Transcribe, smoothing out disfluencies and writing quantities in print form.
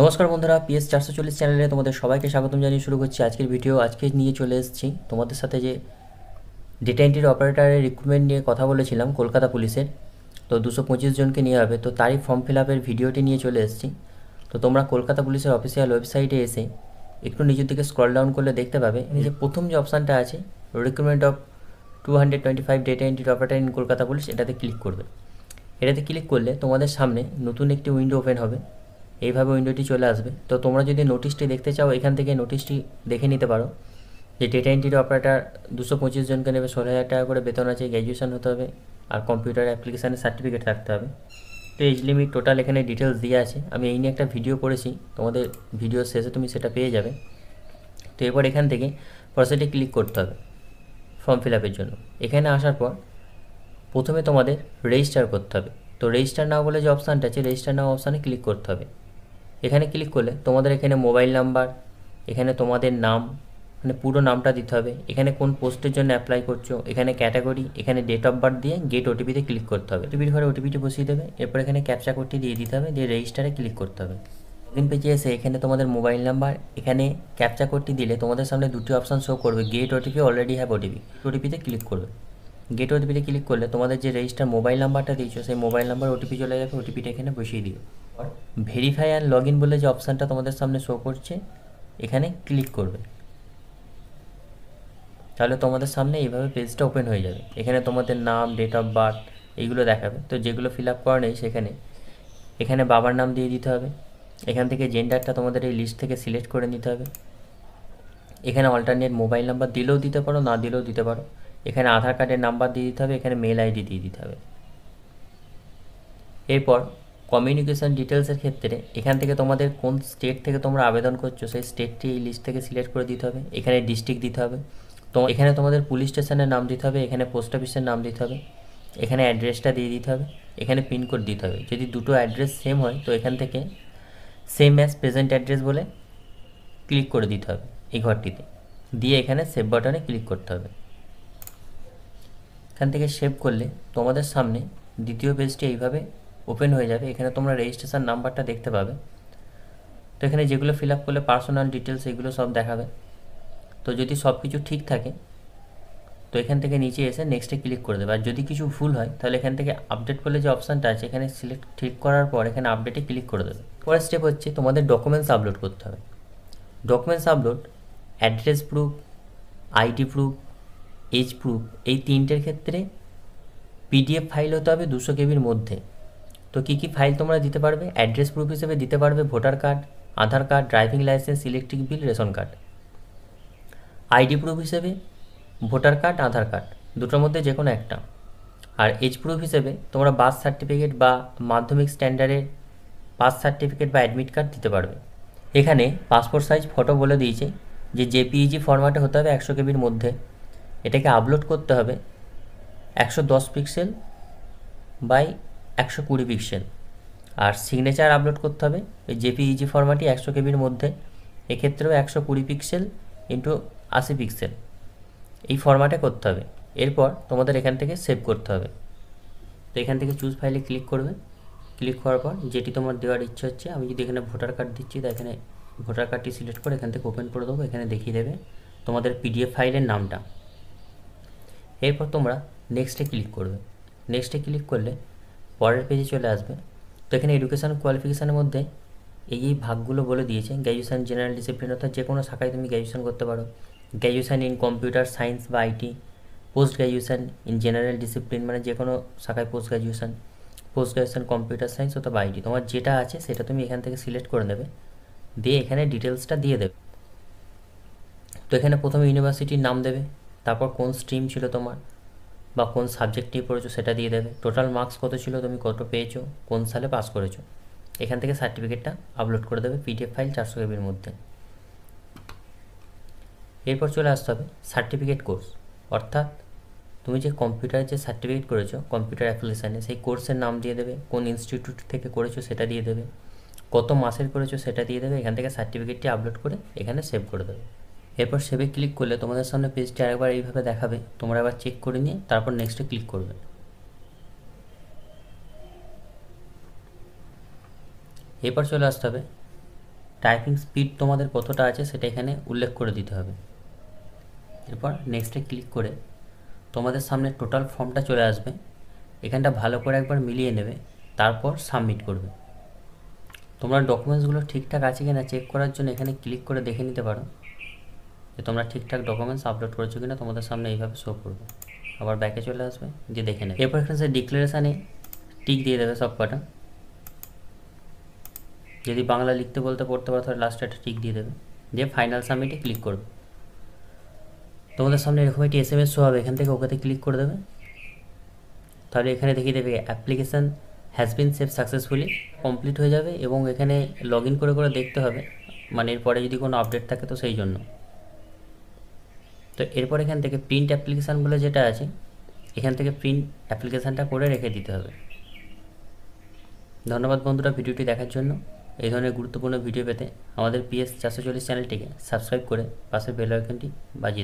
নমস্কার বন্ধুরা, পিএস 440 চ্যানেলে তোমাদের সবাইকে স্বাগতম জানিয়ে শুরু করছি আজকের ভিডিও। আজকে নিয়ে চলে এসেছি তোমাদের সাথে যে ডেটা এন্ট্রি অপারেটরের রিক্রুটমেন্ট নিয়ে কথা বলেছিলাম কলকাতা পুলিশের। তো 225 জনকে নিয়ে হবে, তো তারই ফর্ম ফিল আপের ভিডিওটি নিয়ে চলে এসেছি। তো তোমরা কলকাতা পুলিশের অফিসিয়াল ওয়েবসাইটে এসে একটু নিচের দিকে স্ক্রল ডাউন করলে দেখতে পাবে যে প্রথম যে অপশানটা আছে recruitment of 225 data entry operator in Kolkata police, এটাতে ক্লিক করবে। এটাতে ক্লিক করলে তোমাদের সামনে নতুন একটি উইন্ডো ওপেন হবে। এইভাবে উইন্ডোটি চলে আসবে। তো তোমরা যদি নোটিশটি দেখতে চাও এখান থেকে নোটিশটি দেখে নিতে পারো যে ডেটা এন্ট্রি অপারেটর 225 জনকে নেবে, 16,000 টাকা করে বেতন আছে, গ্র্যাজুয়েশন হতে হবে আর কম্পিউটার অ্যাপ্লিকেশানের সার্টিফিকেট থাকতে হবে। তো এজ লিমিট টোটাল এখানে ডিটেলস দিয়ে আছে। আমি এই নিয়ে একটা ভিডিও করেছি, তোমাদের ভিডিও শেষে তুমি সেটা পেয়ে যাবে। তো এরপর এখান থেকে প্রসেসে ক্লিক করতে হবে ফর্ম ফিল আপের জন্য। এখানে আসার পর প্রথমে তোমাদের রেজিস্টার করতে হবে। তো রেজিস্টার নাও বলে যে অপশানটা আছে, রেজিস্টার নাও অপশানে ক্লিক করতে হবে। এখানে ক্লিক করলে তোমাদের এখানে মোবাইল নাম্বার, এখানে তোমাদের নাম, মানে পুরো নামটা দিতে হবে, এখানে কোন পোস্টের জন্য অ্যাপ্লাই করছো, এখানে ক্যাটাগরি, এখানে ডেট অফ বার্থ দিয়ে গেট ওটিপিতে ক্লিক করতে হবে। ওটিপির ঘরে ওটিপিটি বসিয়ে দেবে। এরপর এখানে ক্যাপচা কোডটি দিয়ে দিতে হবে, দিয়ে রেজিস্টারে ক্লিক করতে হবে। লগইন পেজে এসে এখানে তোমাদের মোবাইল নাম্বার, এখানে ক্যাপচা কোডটি দিলে তোমাদের সামনে দুটি অপশান শো করবে, get OTP, already have OTP. ওটিপিতে ক্লিক করবে। গেট ওটিপিতে ক্লিক করলে তোমাদের যে রেজিস্টার মোবাইল নাম্বারটা দিয়েছো সেই মোবাইল নাম্বার ওটিপি চলে যাবে, ওটিপিটা এখানে বসিয়ে দিও। ভেরিফাই অ্যান্ড লগ ইন বলে যে অপশানটা তোমাদের সামনে শো করছে এখানে ক্লিক করবে। তাহলে তোমাদের সামনে এইভাবে পেজটা ওপেন হয়ে যাবে। এখানে তোমাদের নাম, ডেট অফ বার্থ এইগুলো দেখাবে। তো যেগুলো ফিল আপ করা নেই সেখানে এখানে বাবার নাম দিয়ে দিতে হবে। এখান থেকে জেন্ডারটা তোমাদের এই লিস্ট থেকে সিলেক্ট করে নিতে হবে। এখানে অল্টারনেট মোবাইল নাম্বার দিলেও দিতে পারো, না দিলেও দিতে পারো। এখানে আধার কার্ডের নাম্বার দিয়ে দিতে হবে, এখানে মেল আইডি দিয়ে দিতে হবে। এরপর কমিউনিকেশান ডিটেলসের ক্ষেত্রে এখান থেকে তোমাদের কোন স্টেট থেকে তোমরা আবেদন করছো সেই স্টেটটি এই লিস্ট থেকে সিলেক্ট করে দিতে হবে। এখানে ডিস্ট্রিক্ট দিতে হবে। তো এখানে তোমাদের পুলিশ স্টেশনের নাম দিতে হবে, এখানে পোস্ট অফিসের নাম দিতে হবে, এখানে অ্যাড্রেসটা দিয়ে দিতে হবে, এখানে পিনকোড দিতে হবে। যদি দুটো অ্যাড্রেস সেম হয় তো এখান থেকে সেম অ্যাজ প্রেজেন্ট অ্যাড্রেস বলে ক্লিক করে দিতে হবে এই ঘরটিতে, দিয়ে এখানে সেভ বাটনে ক্লিক করতে হবে। এখান থেকে সেভ করলে তোমাদের সামনে দ্বিতীয় পেজটি এইভাবে ওপেন হয়ে যাবে। এখানে তোমরা রেজিস্ট্রেশন নাম্বারটা দেখতে পাবে। তো এখানে যেগুলো ফিল আপ করলে পার্সোনাল ডিটেলস এগুলো সব দেখাবে। তো যদি সব কিছু ঠিক থাকে তো এখান থেকে নিচে এসে নেক্সটে ক্লিক করে দেবে। আর যদি কিছু ভুল হয় তাহলে এখান থেকে আপডেট বলে যে অপশানটা আছে এখানে সিলেক্ট ঠিক করার পর এখানে আপডেটে ক্লিক করে দেবে। পরের স্টেপ হচ্ছে তোমাদের ডকুমেন্টস আপলোড করতে হবে। Documents upload, address proof, ID proof, age proof, এই তিনটের ক্ষেত্রে পিডিএফ ফাইল হতে হবে 200 কেবির মধ্যে। তো কী কী ফাইল তোমরা দিতে পারবে? অ্যাড্রেস প্রুফ হিসেবে দিতে পারবে voter card, Aadhaar card, driving licence, electric bill, ration card. ID proof হিসেবে ভোটার কার্ড, আধার কার্ড, দুটোর মধ্যে যে কোনো একটা। আর এজ প্রুফ হিসেবে তোমরা বার্থ সার্টিফিকেট বা মাধ্যমিক স্ট্যান্ডার্ডের পাস সার্টিফিকেট বা অ্যাডমিট কার্ড দিতে পারবে। এখানে পাসপোর্ট সাইজ ফটো বলে দিয়েছে যে জেপিইজি ফরম্যাটে হতে হবে 100 কেবির মধ্যে। এটাকে আপলোড করতে হবে 110 পিক্সেল বাই 120 পিক্সেল। আর সিগনেচার আপলোড করতে হবে ওই জেপিইজি ফরম্যাটই 100 কেবির মধ্যে, এক্ষেত্রেও 120 পিক্সেল ইন্টু 80 পিক্সেল এই ফরম্যাটে করতে হবে। এরপর তোমাদের এখান থেকে সেভ করতে হবে। তো এখান থেকে চুজ ফাইলে ক্লিক করবে। ক্লিক করার পর যেটি তোমার দেওয়ার ইচ্ছে হচ্ছে, আমি যদি এখানে ভোটার কার্ড দিচ্ছি তো এখানে ভোটার কার্ডটি সিলেক্ট করে এখান থেকে ওপেন করে দেবো। এখানে দেখিয়ে দেবে তোমাদের পিডিএফ ফাইলের নামটা। এরপর তোমরা নেক্সটে ক্লিক করবে। নেক্সটে ক্লিক করলে পরের পেজে চলে আসবে। তো এখানে এডুকেশান কোয়ালিফিকেশানের মধ্যে এই ভাগগুলো বলে দিয়েছে। গ্র্যাজুয়েশান জেনারেল ডিসিপ্লিন, অর্থাৎ যে কোনো শাখায় তুমি গ্র্যাজুয়েশান করতে পারো। গ্র্যাজুয়েশান ইন কম্পিউটার সায়েন্স বা IT. Post graduation in general discipline, মানে যে কোনো শাখায় post graduation. Post graduation computer science অথবা আইটি, তোমার যেটা আছে সেটা তুমি এখান থেকে সিলেক্ট করে নেবে, দিয়ে এখানে ডিটেলসটা দিয়ে দেবে। তো এখানে প্রথমে ইউনিভার্সিটির নাম দেবে, তারপর কোন স্ট্রিম ছিল তোমার বা কোন সাবজেক্ট নিয়ে পড়েছো সেটা দিয়ে দেবে। টোটাল মার্কস কত ছিল, তুমি কত পেয়েছো, কোন সালে পাস করেছো। এখান থেকে সার্টিফিকেটটা আপলোড করে দেবে পিডিএফ ফাইল 400 কেবির মধ্যে। এরপর চলে আসতে হবে সার্টিফিকেট কোর্স, অর্থাৎ তুমি যে কম্পিউটারে যে সার্টিফিকেট করেছো কম্পিউটার অ্যাপ্লিকেশানে সেই কোর্সের নাম দিয়ে দেবে, কোন ইনস্টিটিউট থেকে করেছো সেটা দিয়ে দেবে, কত মাসের করেছো সেটা দিয়ে দেবে। এখান থেকে সার্টিফিকেটটি আপলোড করে এখানে সেভ করে দেবে। এরপর সেভে ক্লিক করলে তোমাদের সামনে পেজটি আরেকবার এইভাবে দেখাবে। তোমরা আবার চেক করে নিয়ে তারপর নেক্সটে ক্লিক করবে। এরপর চলে আসতে হবে টাইপিং স্পিড তোমাদের কতটা আছে সেটা এখানে উল্লেখ করে দিতে হবে। এরপর নেক্সটে ক্লিক করে তোমাদের সামনে টোটাল ফর্মটা চলে আসবে, এখানটা ভালো করে একবার মিলিয়ে নেবে, তারপর সাবমিট করবে। তোমরা ডকুমেন্টসগুলো ঠিকঠাক আছে কিনা চেক করার জন্য এখানে ক্লিক করে দেখে নিতে পারো যে তোমরা ঠিকঠাক ডকুমেন্টস আপলোড করেছো কিনা, তোমাদের সামনে এইভাবে শো করবে। আবার ব্যাকে চলে আসবে, যে দেখে নেবে। এরপর এখানে ডিক্লারেশানে টিক দিয়ে দেবে সব কটা। যদি বাংলা লিখতে বলতে পড়তে পারো তাহলে লাস্টে একটা টিক দিয়ে দেবে, দিয়ে ফাইনাল সাবমিটে ক্লিক করবে। তোমাদের সামনে এরকম একটি SMS শো হবে, এখান থেকে ওকেতে ক্লিক করে দেবে। তাহলে এখানে দেখিয়ে দেবে application has been save successfully, complete হয়ে যাবে। এবং এখানে লগ ইন করে করে দেখতে হবে, মানে এরপরে যদি কোনো আপডেট থাকে তো সেই জন্য। তো এরপর এখান থেকে প্রিন্ট অ্যাপ্লিকেশান বলে যেটা আছে, এখান থেকে প্রিন্ট অ্যাপ্লিকেশানটা করে রেখে দিতে হবে। ধন্যবাদ বন্ধুরা ভিডিওটি দেখার জন্য। এই ধরনের গুরুত্বপূর্ণ ভিডিও পেতে আমাদের PS 440 চ্যানেলটিকে সাবস্ক্রাইব করে পাশের বেল আইকনটি বাজিয়ে